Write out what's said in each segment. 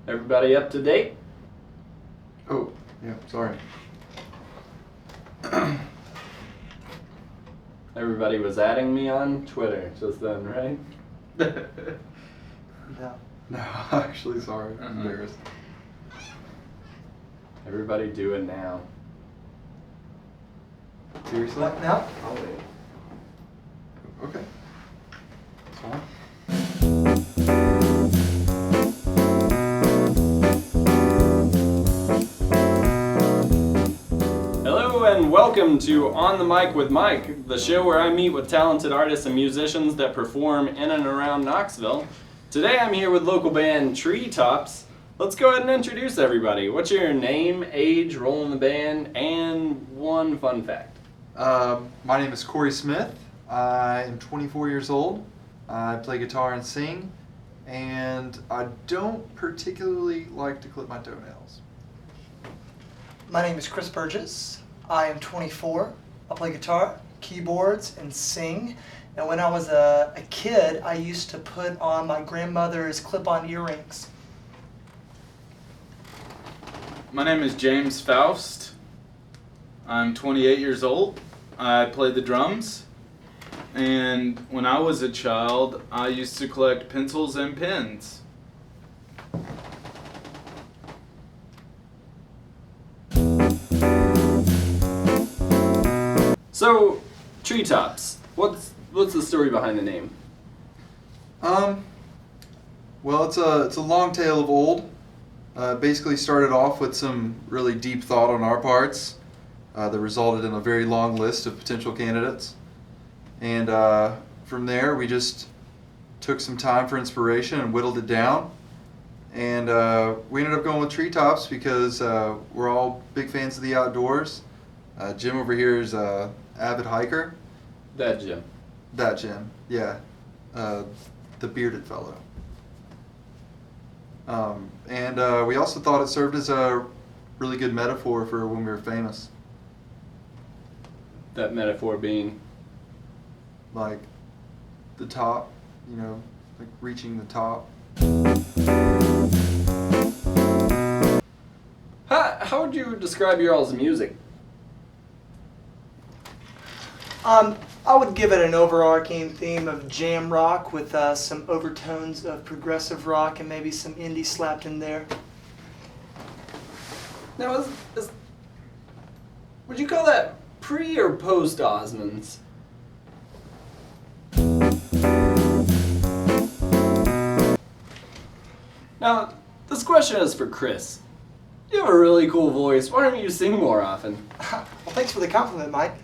Everybody up to date? Oh, yeah, sorry. Everybody was adding me on Twitter just then, right? No. No, actually, sorry. I'm embarrassed. Everybody do it now. Seriously? What now? I'll wait. Okay. That's fine. Hello and welcome to On the Mic with Mike, the show where I meet with talented artists and musicians that perform in and around Knoxville. Today I'm here with local band Treetops. Let's go ahead and introduce everybody. What's your name, age, role in the band, and one fun fact? My name is Cory Smith. I am 24 years old. I play guitar and sing, and I don't particularly like to clip my toenails. My name is Chris Burgess. I am 24. I play guitar, keyboards, and sing. And when I was a kid, I used to put on my grandmother's clip-on earrings. My name is James Faust. I'm 28 years old. I play the drums. And when I was a child, I used to collect pencils and pens. So, Treetops, what's the story behind the name? Well, it's a long tale of old. Basically started off with some really deep thought on our parts that resulted in a very long list of potential candidates. And from there, we just took some time for inspiration and whittled it down. And we ended up going with Treetops because we're all big fans of the outdoors. Jim over here is an avid hiker. That Jim. That Jim, yeah. The bearded fellow. And we also thought it served as a really good metaphor for when we were famous. That metaphor being? Like the top, like reaching the top. How would you describe your all's music? I would give it an overarching theme of jam rock with some overtones of progressive rock and maybe some indie slapped in there. Now, would you call that pre or post Osmonds? Now, this question is for Chris. You have a really cool voice. Why don't you sing more often? Well, thanks for the compliment, Mike.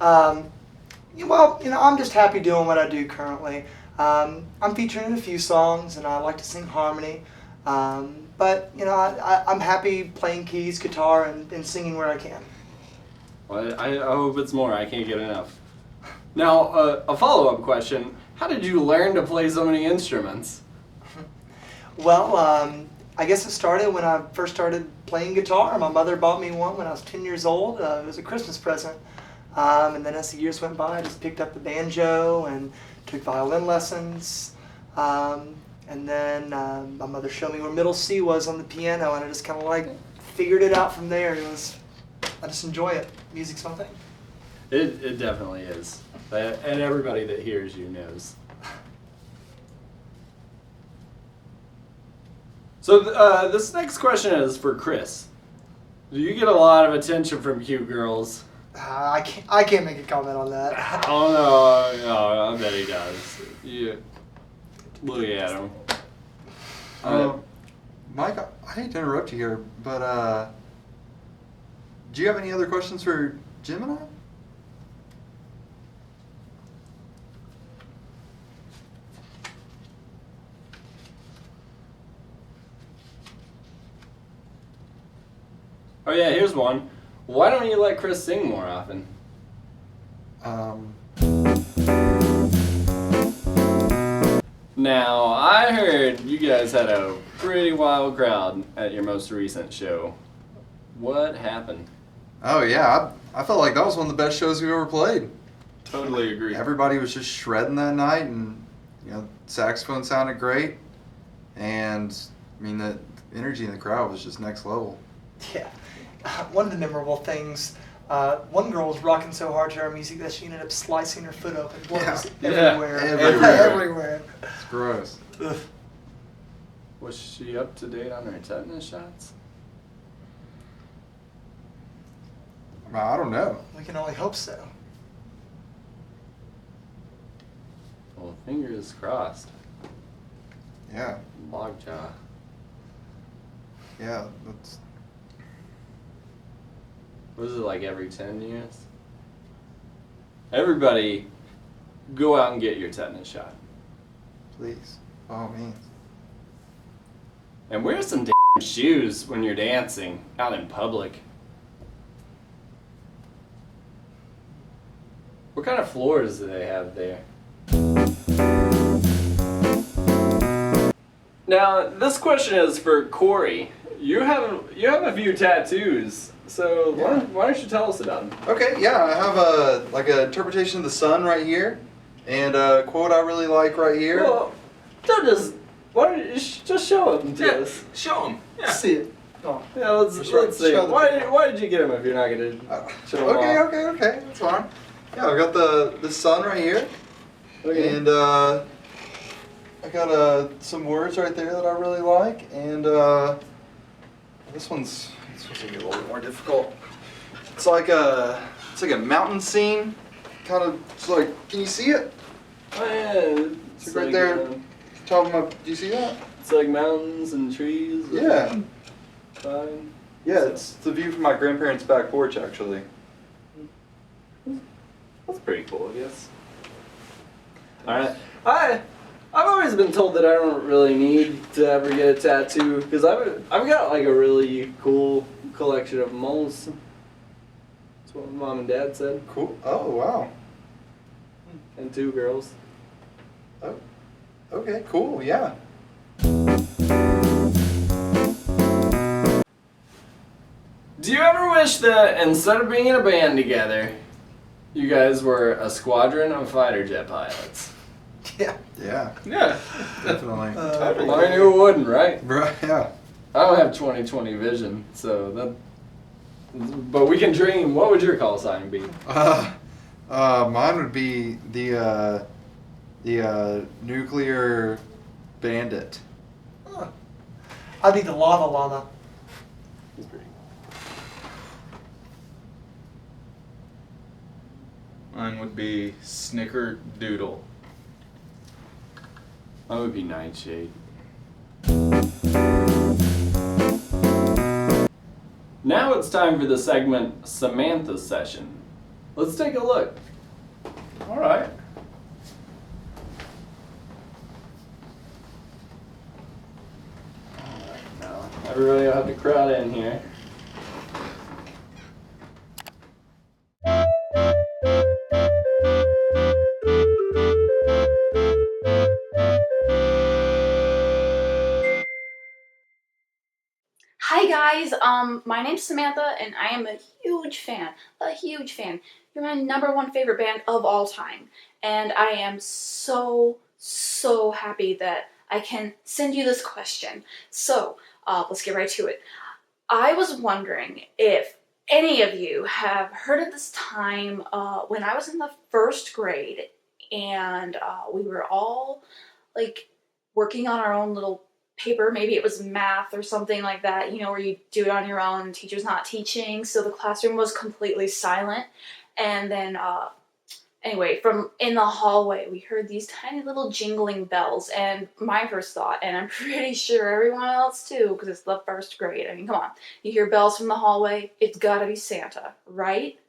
I'm just happy doing what I do currently. I'm featured in a few songs, and I like to sing harmony. But I'm happy playing keys, guitar, and singing where I can. Well, I hope it's more. I can't get enough. Now, a follow-up question. How did you learn to play so many instruments? Well, I guess it started when I first started playing guitar. My mother bought me one when I was 10 years old. It was a Christmas present. And then as the years went by, I just picked up the banjo and took violin lessons. And then my mother showed me where middle C was on the piano, and I just kind of like figured it out from there. I just enjoy it. Music's my thing. It definitely is. And everybody that hears you knows. So this next question is for Chris. Do you get a lot of attention from cute girls? I can't make a comment on that. Oh no, I bet he does. Yeah. Look at him. Mike, I hate to interrupt you here, but do you have any other questions for Jim and I? Oh yeah, here's one. Why don't you let Chris sing more often? Now, I heard you guys had a pretty wild crowd at your most recent show. What happened? Oh yeah, I felt like that was one of the best shows we've ever played. Totally agree. Everybody was just shredding that night, and saxophone sounded great, and I mean energy in the crowd was just next level. Yeah. One of the memorable things, one girl was rocking so hard to our music that she ended up slicing her foot open. Blood was everywhere. Everywhere. It's gross. Ugh. Was she up to date on her tetanus shots? I don't know. We can only hope so. Well, fingers crossed. Yeah. Lockjaw. Yeah. That's. Was it like every 10 years? Everybody, go out and get your tetanus shot. Please. By all means. And wear some damn shoes when you're dancing out in public. What kind of floors do they have there? Now, this question is for Cory. You have a few tattoos, so why don't you tell us about them? Okay, yeah, I have an interpretation of the sun right here, and a quote I really like right here. Well, why don't you just show them to us? Show them. Yeah. See it. Oh. Yeah, let's see. show the Why did you get them if you're not gonna show them off? Okay, that's fine. Yeah, I've got the sun right here, Okay. and I got some words right there that I really like, and this one's gonna get a little bit more difficult. It's like a mountain scene, kind of. It's like, can you see it? Oh yeah, It's right there. Top of my. Do you see that? It's like mountains and trees. Yeah. Fine. Yeah, it's the view from my grandparents' back porch, actually. That's pretty cool, I guess. Alright. I've always been told that I don't really need to ever get a tattoo because I've got like a really cool collection of moles. That's what my mom and dad said. Cool. Oh, wow. And 2 girls. Oh, okay, cool, yeah. Do you ever wish that instead of being in a band together, you guys were a squadron of fighter jet pilots? Yeah. Yeah, Yeah. definitely. I mean, who wouldn't, right? Right, yeah. I don't have 20/20 vision, so but we can dream. What would your call sign be? Mine would be the nuclear bandit. Huh. I'd be the lava llama. That's pretty. Mine would be Snickerdoodle. I would be Nightshade. Now it's time for the segment Samantha's Session. Let's take a look. All right. Now everybody will have to crowd in here. Hi guys, my name's Samantha and I am a huge fan. You're my #1 favorite band of all time. And I am so happy that I can send you this question. So, let's get right to it. I was wondering if any of you have heard of this time when I was in the 1st grade and we were all like working on our own little paper. Maybe it was math or something like that, you know, where you do it on your own, teacher's not teaching, so the classroom was completely silent. And then anyway, from in the hallway we heard these tiny little jingling bells, and my first thought, and I'm pretty sure everyone else too, because it's the 1st grade, I mean, come on, you hear bells from the hallway, it's gotta be Santa, right?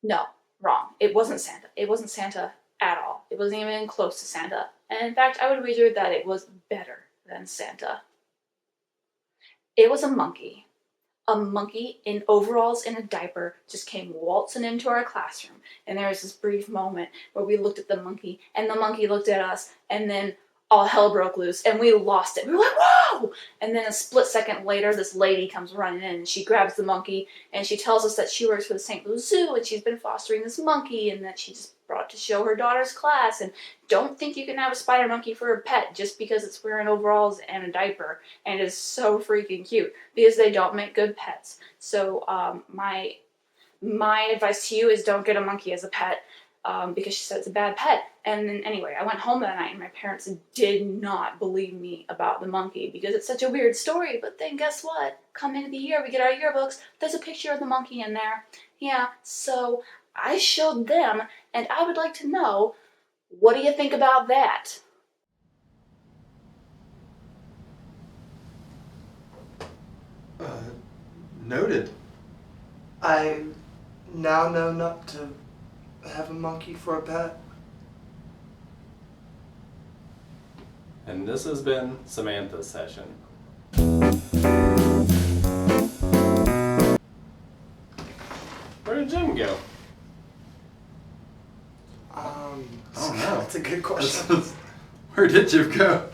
No, wrong. It wasn't Santa at all. It wasn't even close to Santa. And in fact, I would wager that it was better than Santa. It was a monkey. A monkey in overalls and a diaper just came waltzing into our classroom. And there was this brief moment where we looked at the monkey, and the monkey looked at us, and then all hell broke loose and we lost it. We were like, whoa! And then a split second later, this lady comes running in and she grabs the monkey and she tells us that she works for the St. Louis Zoo and she's been fostering this monkey and that she just brought to show her daughter's class. And don't think you can have a spider monkey for a pet just because it's wearing overalls and a diaper and is so freaking cute, because they don't make good pets. So my advice to you is don't get a monkey as a pet. Because she said it's a bad pet. And then anyway, I went home that night and my parents did not believe me about the monkey because it's such a weird story. But then guess what? Come into the year, we get our yearbooks, there's a picture of the monkey in there. Yeah, so I showed them, and I would like to know, what do you think about that? Noted. I now know not to have a monkey for a pet. And this has been Samantha's session. Where did Jim go? Oh no. That's a good question. Where did Jim go?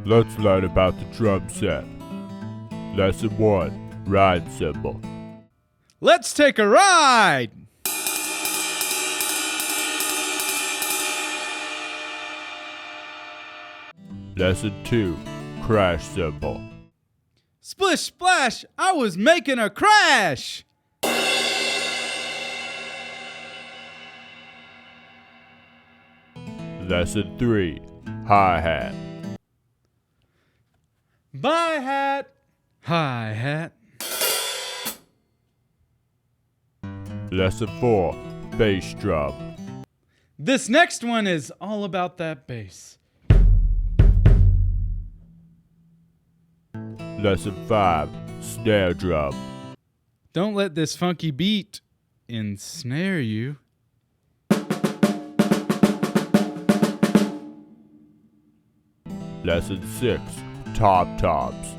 Let's learn about the drum set. Lesson 1. Ride cymbal. Let's take a ride! Lesson 2. Crash cymbal. Splish splash, I was making a crash! Lesson 3. Hi-hat. My hat, hi-hat. Lesson 4. Bass drum. This next one is all about that bass. Lesson 5. Snare drum. Don't let this funky beat ensnare you. Lesson 6. Tom-toms.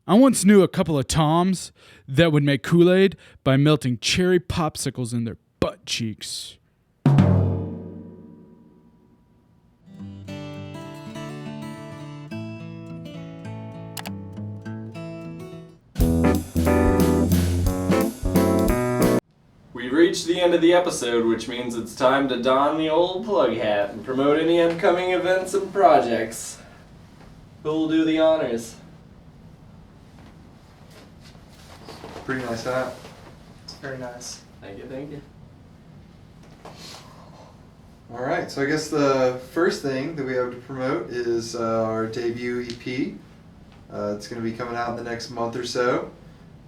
I once knew a couple of toms that would make Kool-Aid by melting cherry popsicles in their butt cheeks. We've reached the end of the episode, which means it's time to don the old plug hat and promote any upcoming events and projects. Who'll do the honors? Pretty nice hat. It's very nice. Thank you, thank you. All right, so I guess the first thing that we have to promote is our debut EP. It's going to be coming out in the next month or so,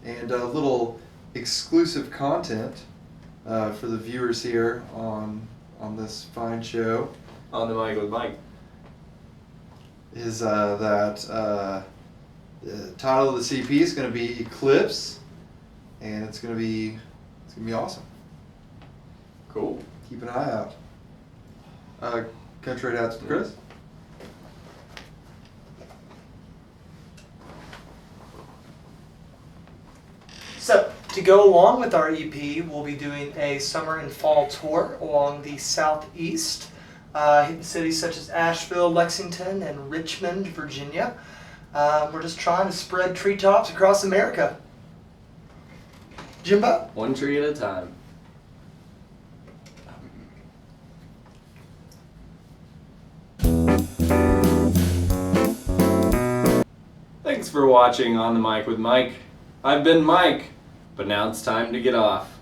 and a little exclusive content for the viewers here on this fine show. On the mic with Mike. Is that the title of the CP is going to be Eclipse, and it's going to be awesome. Cool. Keep an eye out. Can I trade hats with Chris? So, to go along with our EP, we'll be doing a summer and fall tour along the southeast, hitting cities such as Asheville, Lexington, and Richmond, Virginia. We're just trying to spread treetops across America. Jimbo? One tree at a time. Thanks for watching On the Mic with Mike. I've been Mike, but now it's time to get off.